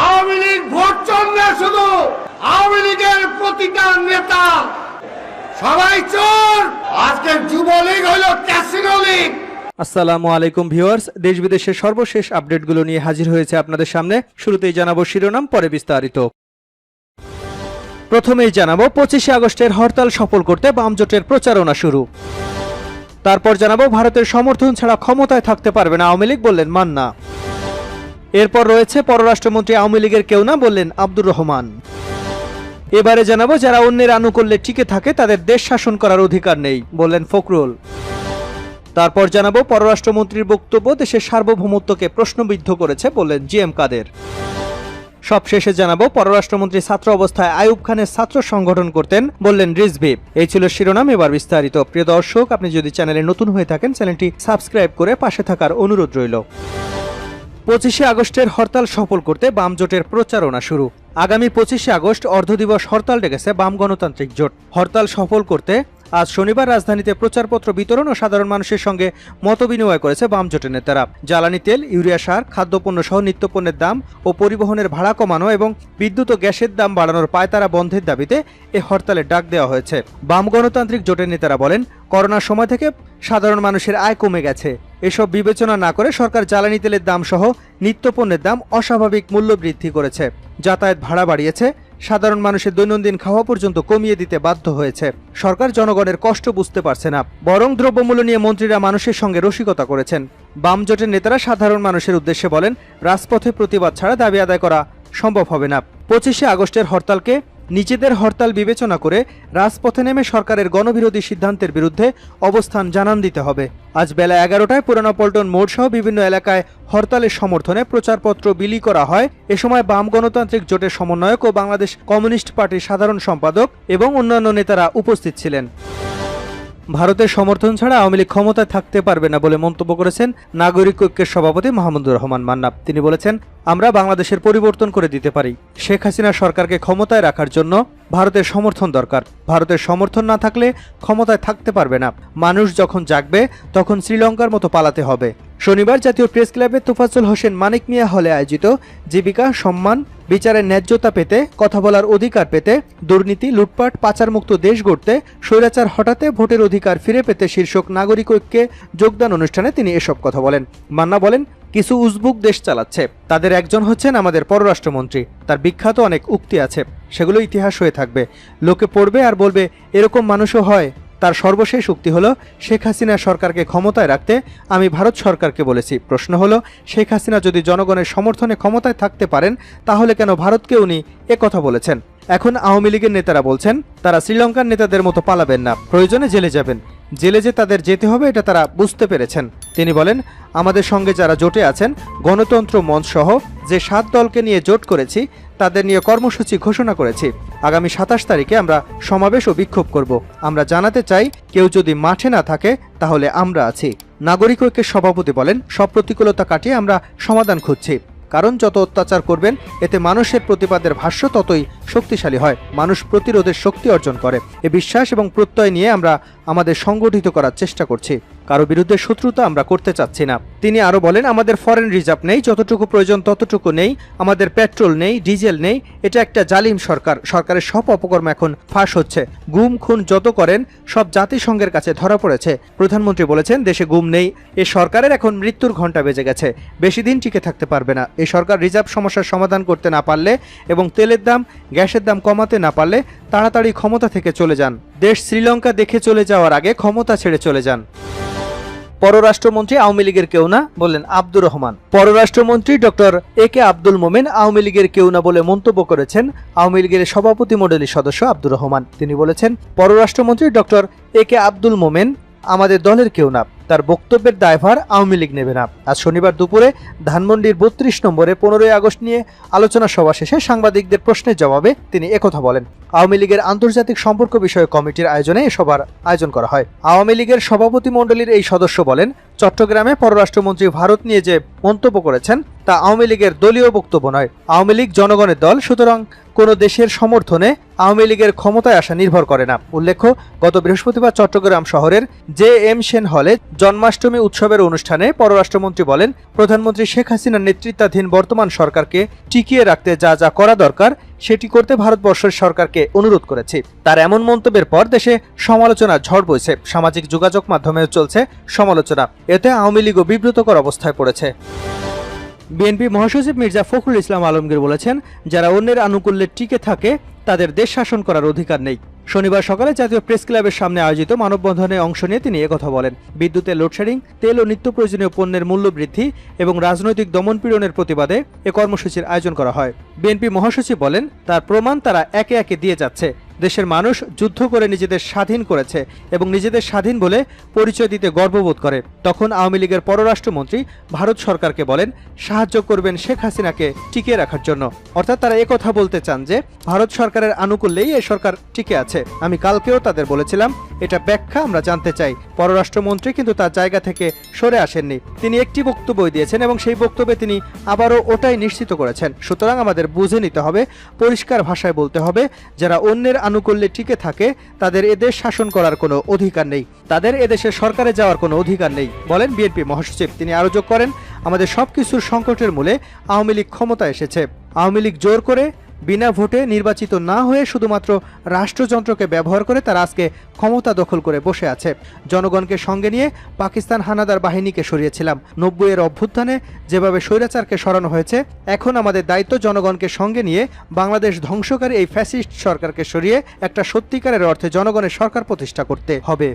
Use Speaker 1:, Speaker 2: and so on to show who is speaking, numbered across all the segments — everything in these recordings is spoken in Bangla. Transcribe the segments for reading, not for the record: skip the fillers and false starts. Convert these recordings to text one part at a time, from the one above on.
Speaker 1: আওয়ামী লীগ ভোট চলবে, শুধু আওয়ামী লীগের প্রতিটা নেতা সবাই চোর। আজকের যুবলীগ হলো ক্যাসিনো লীগ।
Speaker 2: আসসালামু আলাইকুম ভিউয়ার্স, দেশ বিদেশের সর্বশেষ আপডেটগুলো নিয়ে হাজির হয়েছে আপনাদের সামনে। শুরুতেই জানাবো শিরোনাম, পরে বিস্তারিত। প্রথমেই জানাবো 25শে আগস্টের হরতাল সফল করতে বাম জোটের প্রচারণা শুরু। তারপর জানাবো ভারতের সমর্থন ছাড়া ক্ষমতায় থাকতে পারবে না আওয়ামী লীগ, বললেন মান্না। এরপর রয়েছে পররাষ্ট্রমন্ত্রী আওয়ামী লীগের কেউ না, বললেন আব্দুর রহমান। এবারে জানাবো যারা অন্যের আনুকূল্যে টিকে থাকে তাদের দেশ শাসন করার অধিকার নেই, বললেন ফখরুল। তারপর জানাবো পররাষ্ট্রমন্ত্রীর বক্তব্য দেশের সার্বভৌমত্বকে প্রশ্নবিদ্ধ করেছে, বললেন জিএম কাদের। সবশেষে জানাবো পররাষ্ট্রমন্ত্রী ছাত্র অবস্থায় আইয়ুব খানের ছাত্র সংগঠন করতেন, বললেন রিজভি। এই ছিল শিরোনাম, এবার বিস্তারিত। প্রিয় দর্শক, আপনি যদি চ্যানেলে নতুন হয়ে থাকেন চ্যানেলটি সাবস্ক্রাইব করে পাশে থাকার অনুরোধ রইল। 25শে আগস্টের হরতাল সফল করতে বাম জোটের প্রচারণা শুরু। আগামী 25শে আগস্ট অর্ধদিবস হরতাল ডেকেছে বাম গণতান্ত্রিক জোট। হরতাল সফল করতে আজ শনিবার রাজধানীতে প্রচারপত্র বিতরণ ও সাধারণ মানুষের সঙ্গে মতবিনিময় করেছে বাম জোটের নেতারা। জ্বালানি তেল, ইউরিয়া সার, খাদ্যপণ্য সহ নিত্যপণ্যের দাম ও পরিবহনের ভাড়া কমানো এবং বিদ্যুৎ ও গ্যাসের দাম বাড়ানোর পায়তারা বন্ধের দাবিতে এ হরতালের ডাক দেওয়া হয়েছে। বাম গণতান্ত্রিক জোটের নেতারা বলেন, করোনার সময় থেকে সাধারণ মানুষের আয় কমে গেছে। এসব বিবেচনা না করে সরকার জ্বালানি তেলের দাম সহ নিত্যপণ্যের দাম অস্বাভাবিক মূল্য বৃদ্ধি করেছে, যাতায়াত ভাড়া বাড়িয়েছে, সাধারণ মানুষের দৈনন্দিন খাওয়া পর্যন্ত কমিয়ে দিতে বাধ্য হয়েছে। সরকার জনগণের কষ্ট বুঝতে পারছে না, বরং দ্রব্যমূল্য নিয়ে মন্ত্রীরা মানুষের সঙ্গে রসিকতা করেছেন। বাম জোটের নেতারা সাধারণ মানুষের উদ্দেশ্যে বলেন, রাজপথে প্রতিবাদ ছাড়া দাবি আদায় করা সম্ভব হবে না। 25শে আগস্টের হরতালকে নিজেদের হরতাল বিবেচনা করে রাজপথে নেমে সরকারের গণবিরোধী সিদ্ধান্তের বিরুদ্ধে অবস্থান জানান দিতে হবে। আজ বেলা 11টায় পুরানা পল্টন মোড় সহ বিভিন্ন এলাকায় হরতালের সমর্থনে প্রচারপত্র বিলি করা হয়। এ সময় বাম গণতান্ত্রিক জোটের সমন্বয়ক ও বাংলাদেশ কমিউনিস্ট পার্টির সাধারণ সম্পাদক এবং অন্যান্য নেতারা উপস্থিত ছিলেন। ভারতের সমর্থন ছাড়া আওয়ামী লীগ ক্ষমতায় থাকতে পারবে না বলে মন্তব্য করেছেন নাগরিক ঐক্যের সভাপতি মাহমুদুর রহমান মান্না। তিনি বলেছেন, আমরা বাংলাদেশের পরিবর্তন করে দিতে পারি। শেখ হাসিনা সরকারকে ক্ষমতায় রাখার জন্য ভারতের সমর্থন দরকার। ভারতের সমর্থন না থাকলে ক্ষমতায় থাকতে পারবে না। মানুষ যখন জাগবে তখন শ্রীলঙ্কার মতো পালাতে হবে। শনিবার জাতীয় প্রেস ক্লাবে তোফাজ্জল হোসেন মানিক মিয়া হলে আয়োজিত জীবিকা, সম্মান, বিচারের ন্যায্যতা পেতে, কথা বলার অধিকার পেতে, দুর্নীতি, লুটপাট, পাচারমুক্ত দেশ গড়তে, স্বৈরাচার হটাতে, ভোটের অধিকার ফিরে পেতে শীর্ষক নাগরিক ঐক্যে যোগদান অনুষ্ঠানে তিনি এসব কথা বলেন। মান্না বলেন, কিছু উজবুক দেশ চালাচ্ছে, তাদের একজন হচ্ছেন আমাদের পররাষ্ট্রমন্ত্রী। তার বিখ্যাত অনেক উক্তি আছে, সেগুলো ইতিহাস হয়ে থাকবে। লোকে পড়বে আর বলবে এরকম মানুষও হয়। তার সর্বশেষ উক্তি হলো, শেখ হাসিনা সরকারকে ক্ষমতায় রাখতে আমি ভারত সরকারকে বলেছি। প্রশ্ন হলো, শেখ হাসিনা যদি জনগণের সমর্থনে ক্ষমতায় থাকতে পারেন তাহলে কেন ভারতকে উনি কথা বলেছেন? এখন আওয়ামী লীগের নেতারা বলছেন তারা শ্রীলঙ্কার নেতাদের মতো পালাবেন না, প্রয়োজনে জেলে যাবেন। জেলে যে তাদের যেতে হবে এটা তারা বুঝতে পেরেছেন। তিনি বলেন, আমাদের সঙ্গে যারা জোটে আছেন, গণতন্ত্র মঞ্চ সহ যে 7 দলকে নিয়ে জোট করেছি তাদের নিয়ে কর্মসূচি ঘোষণা করেছি। আগামী 27 তারিখে আমরা সমাবেশ ও বিক্ষোভ করব। আমরা জানাতে চাই, কেউ যদি মাঠে না থাকে তাহলে আমরা আছি। নাগরিক ঐক্যের সভাপতি বলেন, সব প্রতিকূলতা কাটিয়ে আমরা সমাধান খুঁজছি। কারণ যত অত্যাচার করবেন এতে মানুষের প্রতিবাদের ভাষ্য ততই শক্তিশালী হয়, মানুষ প্রতিরোধের শক্তি অর্জন করে। এ বিশ্বাস এবং প্রত্যয় নিয়ে আমরা আমাদের সংগঠিত করার চেষ্টা করছি। কারো বিরুদ্ধে শত্রুতা আমরা করতে চাচ্ছি না। তিনি আরো বলেন, আমাদের ফরেন রিজার্ভ নেই, যতটুকু প্রয়োজন ততটুকু নেই, আমাদের পেট্রোল নেই, ডিজেল নেই। এটা একটা জালিম সরকার। সরকারের সব অপকর্ম এখন ফাঁস হচ্ছে। গুম খুন যত করেন সব জাতিসংঘের কাছে ধরা পড়েছে। প্রধানমন্ত্রী বলেছেন, দেশে গুম নেই। এ সরকারের এখন মৃত্যুর ঘণ্টা বেজে গেছে, বেশি দিন টিকে থাকতে পারবে না। এই সরকার রিজার্ভ সমস্যার সমাধান করতে না পারলে এবং তেলের দাম, গ্যাসের দাম কমাতে না পারলে তাড়াতাড়ি ক্ষমতা থেকে চলে যান। দেশ শ্রীলঙ্কা দেখে চলে যাওয়ার আগে ক্ষমতা ছেড়ে চলে যান। পররাষ্ট্রমন্ত্রী আওয়ামী লীগের কেউ না, বললেন আব্দুর রহমান। পররাষ্ট্রমন্ত্রী ডক্টর এ.কে আব্দুল মোমেন আওয়ামী লীগের কেউ না বলে মন্তব্য করেছেন আওয়ামী লীগের সভাপতি মণ্ডলীর সদস্য আব্দুর রহমান। তিনি বলেছেন, পররাষ্ট্রমন্ত্রী ডক্টর এ.কে আব্দুল মোমেন আমাদের দলের কেউ না। তার বক্তব্যের দায়ভার আওয়ামী লীগ নেবে না। আজ শনিবার দুপুরে ধানমন্ডির 32 নম্বরে 15ই আগস্ট নিয়ে আলোচনা সভা শেষে সাংবাদিকদের প্রশ্নের জবাবে তিনি একথা বলেন। আওয়ামী লীগের আন্তর্জাতিক সম্পর্ক বিষয়ক কমিটির আয়োজনে এ সভার আয়োজন করা হয়। আওয়ামী লীগের সভাপতি মণ্ডলীর এই সদস্য বলেন, চট্টগ্রামে পররাষ্ট্রমন্ত্রী ভারত নিয়ে যে মন্তব্য করেছেন তা আওয়ামী লীগের দলীয় বক্তব্য নয়। আওয়ামী লীগ জনগণের দল, সুতরাং কোনো দেশের সমর্থনে আওয়ামী লীগের ক্ষমতায় আসা নির্ভর করে না। উল্লেখ্য, গত বৃহস্পতিবার চট্টগ্রাম শহরের JM সেন হলে জন্মাষ্টমী উৎসবের অনুষ্ঠানে পররাষ্ট্রমন্ত্রী বলেন, প্রধানমন্ত্রী শেখ হাসিনার নেতৃত্বাধীন বর্তমান সরকারকে টিকিয়ে রাখতে যা যা করা দরকার সেটি করতে ভারতবর্ষের সরকারকে অনুরোধ করেছি। তার এমন মন্তব্যের পর দেশে সমালোচনা ঝড় বইছে। সামাজিক যোগাযোগ মাধ্যমেও চলছে সমালোচনা। এতে আওয়ামী লীগও বিব্রতকর অবস্থায় পড়েছে। বিএনপি মহাসচিব মির্জা ফখরুল ইসলাম আলমগীর বলেছেন, যারা অন্যের আনুকূল্যে টিকে থাকে তাদের দেশ শাসন করার অধিকার নেই। শনিবার সকালে জাতীয় প্রেস ক্লাবের সামনে আয়োজিত মানববন্ধনে অংশ নিয়ে তিনি একথা বলেন। বিদ্যুতের লোডশেডিং, তেল ও নিত্য প্রয়োজনীয় পণ্যের মূল্য বৃদ্ধি এবং রাজনৈতিক দমনপীড়নের প্রতিবাদে এ কর্মসূচির আয়োজন করা হয়। বিএনপি মহাসচিব বলেন, তার প্রমাণ তারা একে একে দিয়ে যাচ্ছে। দেশের মানুষ যুদ্ধ করে নিজেদের স্বাধীন করেছে এবং নিজেদের স্বাধীন বলে পরিচয় দিতে গর্ববোধ করে। তখন আওয়ামী লীগের পররাষ্ট্রমন্ত্রী ভারত সরকারকে বলেন, সাহায্য করবেন শেখ হাসিনাকে টিকিয়ে রাখার জন্য। অর্থাৎ তারা একথা বলতে চান যে ভারত সরকারের আনুকূল্যেই এই সরকার টিকে আছে। আমি কালকেও তাদের বলেছিলাম, এটা ব্যাখ্যা আমরা জানতে চাই। পররাষ্ট্রমন্ত্রী কিন্তু তার জায়গা থেকে সরে আসেননি। তিনি একটি বক্তব্য দিয়েছেন এবং সেই বক্তব্যে তিনি আবারও ওটাই নিশ্চিত করেছেন। সুতরাং আমাদের বুঝে নিতে হবে, পরিষ্কার ভাষায় বলতে হবে, যারা অন্যের আনুকূল্যে টিকে থাকে তাদের এদেশ শাসন করার কোনো অধিকার নেই, তাদের এদেশের সরকারে যাওয়ার কোনো অধিকার নেই, বলেন বিএনপি মহাসচিব। তিনি আরও যোগ করেন, আমাদের সবকিছুর সংকটের মূলে আওয়ামী লীগ ক্ষমতা এসেছে। আওয়ামী লীগ জোর করে বিনা ভোটে নির্বাচিত না হয়ে শুধুমাত্র রাষ্ট্রযন্ত্রকে ব্যবহার করে তারা আজকে ক্ষমতা দখল করে বসে আছে। জনগণকে সঙ্গে নিয়ে পাকিস্তান হানাদার বাহিনীকে সরিয়েছিলাম। 90-এর অভ্যুত্থানে যেভাবে স্বৈরাচারকে সরানো হয়েছে, এখন আমাদের দায়িত্ব জনগণকে সঙ্গে নিয়ে বাংলাদেশ ধ্বংসকারী এই ফ্যাসিস্ট সরকারকে সরিয়ে একটা সত্যিকারের অর্থে জনগণের সরকার প্রতিষ্ঠা করতে হবে।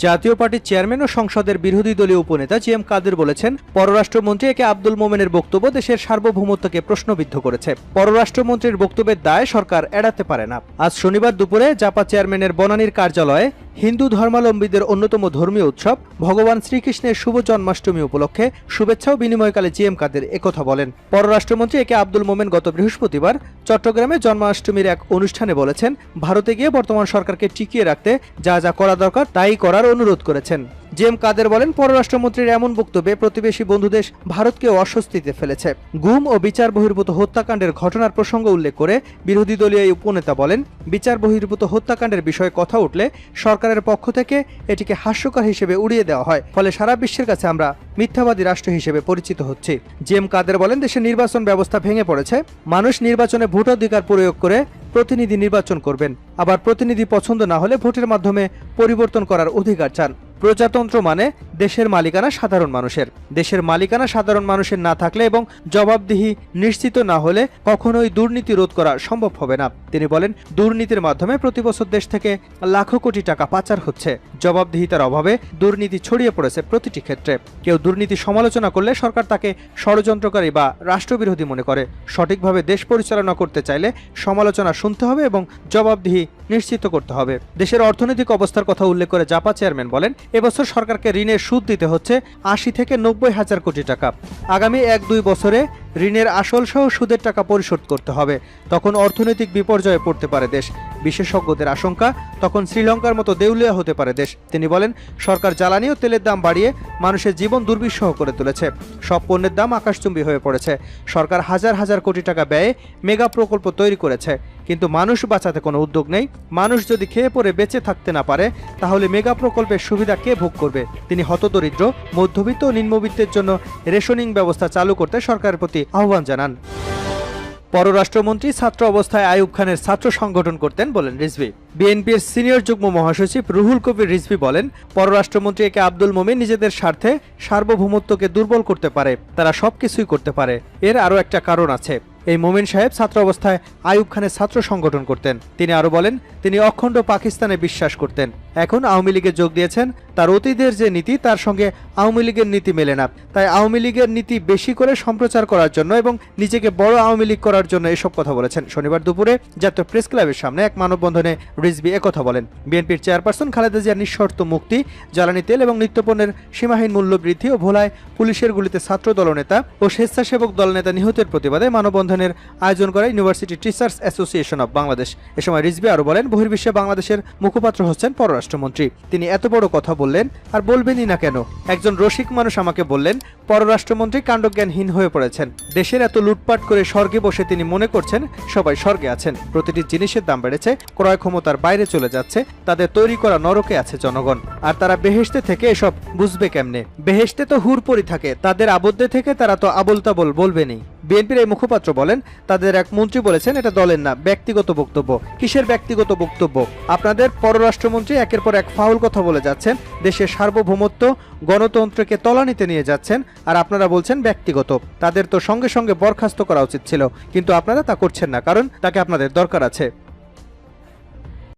Speaker 2: জাতীয় পার্টির চেয়ারম্যান ও সংসদের বিরোধী দলীয় উপনেতা JM কাদের বলেছেন, পররাষ্ট্রমন্ত্রী একে আব্দুল মোমেনের বক্তব্য দেশের সার্বভৌমত্বকে প্রশ্নবিদ্ধ করেছে। পররাষ্ট্রমন্ত্রীর বক্তব্যের দায় সরকার এড়াতে পারে না। আজ শনিবার দুপুরে জাপা চেয়ারম্যানের বনানীর কার্যালয়ে হিন্দু ধর্মাবলম্বীদের অন্যতম ধর্মীয় উৎসব ভগবান শ্রীকৃষ্ণের শুভ জন্মাষ্টমী উপলক্ষে শুভেচ্ছা ও বিনিময়কালে JM কাদের একথা বলেন। পররাষ্ট্রমন্ত্রী একে আব্দুল মোমেন গত বৃহস্পতিবার চট্টগ্রামে জন্মাষ্টমীর এক অনুষ্ঠানে বলেছেন, ভারতে গিয়ে বর্তমান সরকারকে টিকিয়ে রাখতে যা যা করা দরকার তাই করার অনুরোধ করেছেন। JM কাদের বলেন, পররাষ্ট্রমন্ত্রীর এমন বক্তব্যে প্রতিবেশী বন্ধুদেশ ভারতকে অস্বস্তিতে ফেলেছে। গুম ও বিচার বহির্ভূত হত্যাকাণ্ডের ঘটনার প্রসঙ্গ উল্লেখ করে বিরোধী দলীয় এই উপনেতা বলেন, বিচার বহির্ভূত হত্যাকাণ্ডের বিষয়ে কথা উঠলে সরকারের পক্ষ থেকে এটিকে হাস্যকর হিসেবে উড়িয়ে দেওয়া হয়, ফলে সারা বিশ্বের কাছে আমরা মিথ্যাবাদী রাষ্ট্র হিসেবে পরিচিত হচ্ছি। JM কাদের বলেন, দেশের নির্বাচন ব্যবস্থা ভেঙে পড়েছে। মানুষ নির্বাচনে ভোটাধিকার প্রয়োগ করে প্রতিনিধি নির্বাচন করবেন, আবার প্রতিনিধি পছন্দ না হলে ভোটের মাধ্যমে পরিবর্তন করার অধিকার চান। প্রজাতন্ত্র মানে দেশের মালিকানা সাধারণ মানুষের। দেশের মালিকানা সাধারণ মানুষের না থাকলে এবং জবাবদিহি নিশ্চিত না হলে কখনোই দুর্নীতি রোধ করা সম্ভব হবে না। তিনি বলেন, দুর্নীতির মাধ্যমে প্রতি বছর দেশ থেকে লাখো কোটি টাকা পাচার হচ্ছে। জবাবদিহিতার অভাবে দুর্নীতি ছড়িয়ে পড়েছে প্রতিটি ক্ষেত্রে। কেউ দুর্নীতি সমালোচনা করলে সরকার তাকে ষড়যন্ত্রকারী বা রাষ্ট্রবিরোধী মনে করে। সঠিকভাবে দেশ পরিচালনা করতে চাইলে সমালোচনা শুনতে হবে এবং জবাবদিহি নিশ্চিত করতে হবে। দেশের অর্থনৈতিক অবস্থার কথা উল্লেখ করে জাপা চেয়ারম্যান বলেন, এবছর সরকারকে ঋণের সুদ দিতে হচ্ছে 80 থেকে 90 হাজার কোটি টাকা। আগামী 1-2 বছরে ঋণের আসল সহ সুদের টাকা পরিশোধ করতে হবে। তখন অর্থনৈতিক বিপর্যয়ে পড়তে পারে দেশ। বিশেষজ্ঞদের আশঙ্কা, তখন শ্রীলঙ্কার মতো দেউলিয়া হতে পারে দেশ। তিনি বলেন, সরকার জ্বালানি ও তেলের দাম বাড়িয়ে মানুষের জীবন দুর্বিষহ করে তুলেছে। সব পণ্যের দাম আকাশচুম্বী হয়ে পড়েছে। সরকার হাজার হাজার কোটি টাকা ব্যয়ে মেগা প্রকল্প তৈরি করেছে, কিন্তু মানুষ বাঁচাতে কোনো উদ্যোগ নেই। মানুষ যদি খেয়ে পরে বেঁচে থাকতে না পারে তাহলে মেগা প্রকল্পের সুবিধা কে ভোগ করবে? তিনি হতদরিদ্র, মধ্যবিত্ত ও নিম্নবিত্তের জন্য রেশনিং ব্যবস্থা চালু করতে সরকারের প্রতি আহ্বান জানান। পররাষ্ট্রমন্ত্রী ছাত্র অবস্থায় আইয়ুব খানের ছাত্র সংগঠন করতেন বলেন রিজভী। বিএনপির সিনিয়র যুগ্ম মহাসচিব রুহুল কবির রিজভী বলেন, পররাষ্ট্রমন্ত্রী একে আব্দুল মোমেন নিজেদের স্বার্থে সার্বভৌমত্বকে দুর্বল করতে পারে। তারা সবকিছুই করতে পারে। এর আরও একটা কারণ আছে। এই মোমেন সাহেব ছাত্র অবস্থায় আইয়ুব খানের ছাত্র সংগঠন করতেন। তিনি আরো বলেন, তিনি অখণ্ড পাকিস্তানে বিশ্বাস করতেন। এখন আওয়ামী লীগে যোগ দিয়েছেন। তার অতীতের যে নীতি তার সঙ্গে আওয়ামী লীগের নীতি মেলে না। তাই আওয়ামী লীগের নীতি বেশি করে সম্প্রচার করার জন্য এবং নিজেকে বড় আওয়ামী লীগ করার জন্য এসব কথা বলেছেন। শনিবার দুপুরে জাতীয় প্রেস ক্লাবের সামনে এক মানববন্ধনে রিজভী একথা বলেন। বিএনপির চেয়ারপারসন খালেদা জিয়ার নিঃশর্ত মুক্তি, জ্বালানি তেল এবং নিত্যপণ্যের সীমাহীন মূল্য বৃদ্ধি ও ভোলায় পুলিশের গুলিতে ছাত্র দলনেতা ও স্বেচ্ছাসেবক দলনেতা নিহতের প্রতিবাদে মানববন্ধনের আয়োজন করে university teachers association of Bangladesh. এ সময় রিজভী আরো বলেন, বহির্বিশ্বে বাংলাদেশের মুখপাত্র হচ্ছেন পররাষ্ট্র পররাষ্ট্রমন্ত্রী। তিনি এত বড় কথা বললেন, আর বলবেনই না কেন? একজন রসিক মানুষ আমাকে বললেন, পররাষ্ট্রমন্ত্রী কাণ্ডজ্ঞানহীন হয়ে পড়েছেন। দেশের এত লুটপাট করে স্বর্গে বসে তিনি মনে করছেন সবাই স্বর্গে আছেন। প্রতিটি জিনিসের দাম বেড়েছে, ক্রয় ক্ষমতার বাইরে চলে যাচ্ছে, তাদের তৈরি করা নরকে আছে জনগণ। আর তারা বেহেশতে থেকে এসব বুঝবে কেমনে? বেহেশতে তো হুরপরি থাকে, তাদের আবদ্ধে থেকে তারা তো আবল তাবল বলবেনই। বিএনপির এই মুখপাত্র বলেন, তাদের এক মন্ত্রী বলেছেন এটা দলের না, ব্যক্তিগত বক্তব্য। কিসের ব্যক্তিগত বক্তব্য? আপনাদের পররাষ্ট্রমন্ত্রী একের পর এক ফাউল কথা বলে যাচ্ছেন, দেশের সার্বভৌমত্ব গণতন্ত্রকে তলানিতে নিয়ে যাচ্ছেন, আর আপনারা বলছেন ব্যক্তিগত। তাদের তো সঙ্গে সঙ্গে বরখাস্ত করা উচিত ছিল, কিন্তু আপনারা তা করছেন না, কারণ তাকে আপনাদের দরকার আছে।